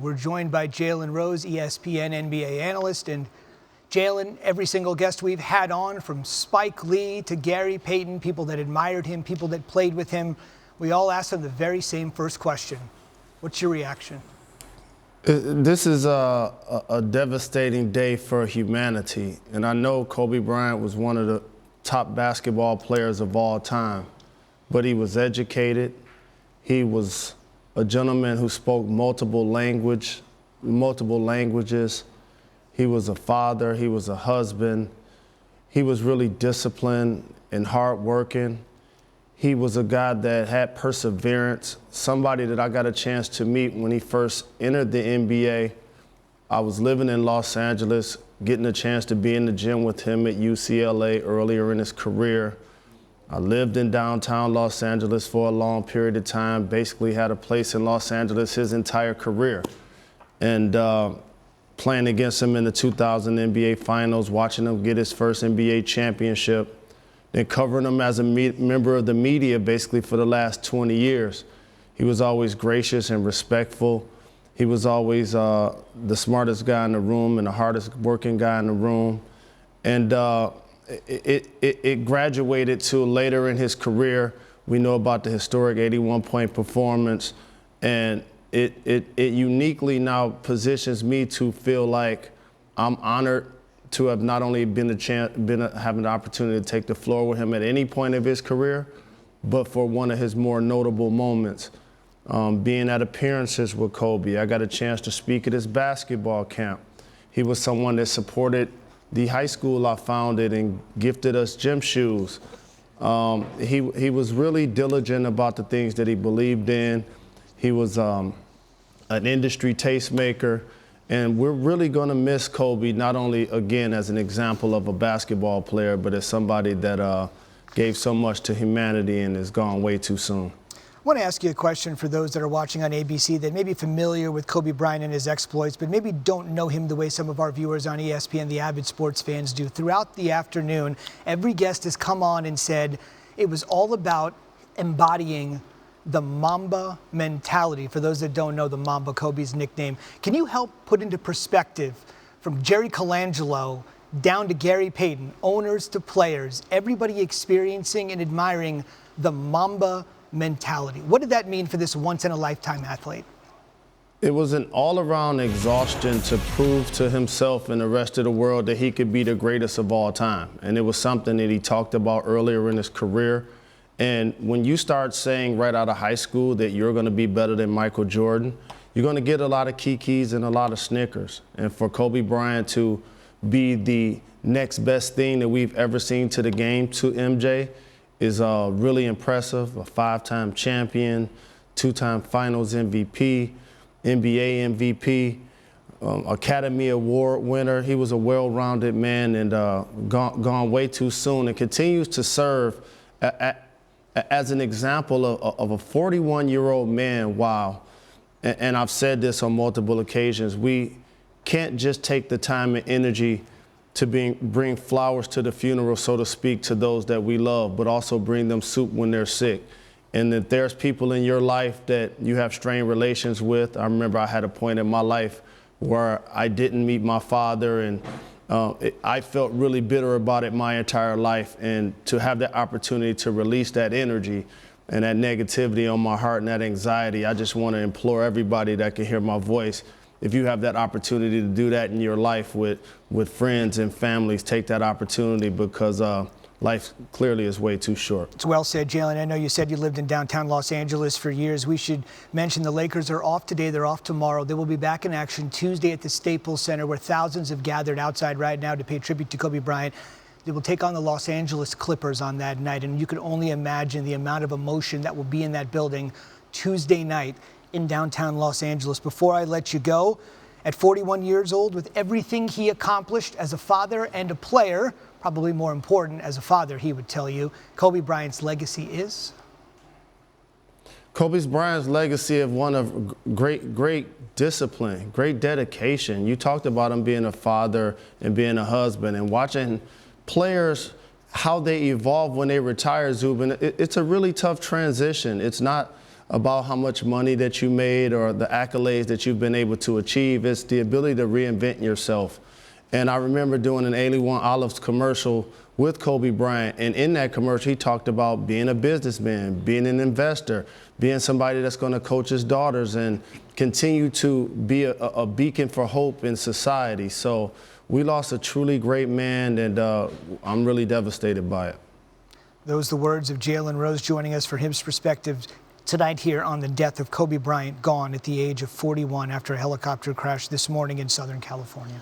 We're joined by Jalen Rose, ESPN NBA analyst. And Jalen, every single guest we've had on, from Spike Lee to Gary Payton, people that admired him, people that played with him, we all asked them the very same first question. What's your reaction? This is a devastating day for humanity. And I know Kobe Bryant was one of the top basketball players of all time, but he was educated. He was a gentleman who spoke multiple languages. He was a father. He was a husband. He was really disciplined and hardworking. He was a guy that had perseverance, somebody that I got a chance to meet when he first entered the NBA. I was living in Los Angeles, getting a chance to be in the gym with him at UCLA earlier in his career. I lived in downtown Los Angeles for a long period of time, basically had a place in Los Angeles his entire career. And playing against him in the 2000 NBA Finals, watching him get his first NBA championship, then covering him as a member of the media basically for the last 20 years. He was always gracious and respectful. He was always the smartest guy in the room and the hardest working guy in the room. And it graduated to later in his career. We know about the historic 81-point performance, and it uniquely now positions me to feel like I'm honored to have not only having the opportunity to take the floor with him at any point of his career, but for one of his more notable moments. Being at appearances with Kobe, I got a chance to speak at his basketball camp. He was someone that supported the high school I founded and gifted us gym shoes. He was really diligent about the things that he believed in. He was an industry tastemaker. And we're really going to miss Kobe, not only, again, as an example of a basketball player, but as somebody that gave so much to humanity and is gone way too soon. I want to ask you a question for those that are watching on ABC that may be familiar with Kobe Bryant and his exploits, but maybe don't know him the way some of our viewers on ESPN, the avid sports fans, do. Throughout the afternoon, every guest has come on and said it was all about embodying the Mamba mentality. For those that don't know, the Mamba, Kobe's nickname. Can you help put into perspective, from Jerry Colangelo down to Gary Payton, owners to players, everybody experiencing and admiring the Mamba mentality? What did that mean for this once-in-a-lifetime athlete? It was an all-around exhaustion to prove to himself and the rest of the world that he could be the greatest of all time. And it was something that he talked about earlier in his career. And when you start saying right out of high school that you're going to be better than Michael Jordan, you're going to get a lot of kikis and a lot of snickers. And for Kobe Bryant to be the next best thing that we've ever seen to the game, to MJ, is really impressive. A 5-time champion, 2-time Finals MVP, NBA MVP, Academy Award winner. He was a well-rounded man and gone way too soon, and continues to serve as an example of a 41-year-old man. Wow. And I've said this on multiple occasions. We can't just take the time and energy to bring flowers to the funeral, so to speak, to those that we love, but also bring them soup when they're sick. And that there's people in your life that you have strained relations with. I remember I had a point in my life where I didn't meet my father, and I felt really bitter about it my entire life. And to have that opportunity to release that energy and that negativity on my heart and that anxiety, I just want to implore everybody that can hear my voice, if you have that opportunity to do that in your life with friends and families, take that opportunity, because life clearly is way too short. It's well said, Jalen. I know you said you lived in downtown Los Angeles for years. We should mention the Lakers are off today. They're off tomorrow. They will be back in action Tuesday at the Staples Center, where thousands have gathered outside right now to pay tribute to Kobe Bryant. They will take on the Los Angeles Clippers on that night, and you can only imagine the amount of emotion that will be in that building Tuesday night in downtown Los Angeles. Before I let you go, at 41 years old, with everything he accomplished as a father and a player, probably more important as a father, he would tell you, Kobe Bryant's legacy is? Kobe Bryant's legacy of one of great discipline, great dedication. You talked about him being a father and being a husband, and watching players, how they evolve when they retire, Zubin. It's a really tough transition. It's not about how much money that you made or the accolades that you've been able to achieve. It's the ability to reinvent yourself. And I remember doing an 81 Olives commercial with Kobe Bryant, and in that commercial he talked about being a businessman, being an investor, being somebody that's going to coach his daughters and continue to be a beacon for hope in society. So we lost a truly great man, and I'm really devastated by it. Those are the words of Jalen Rose joining us for his perspective tonight here on the death of Kobe Bryant, gone at the age of 41 after a helicopter crash this morning in Southern California.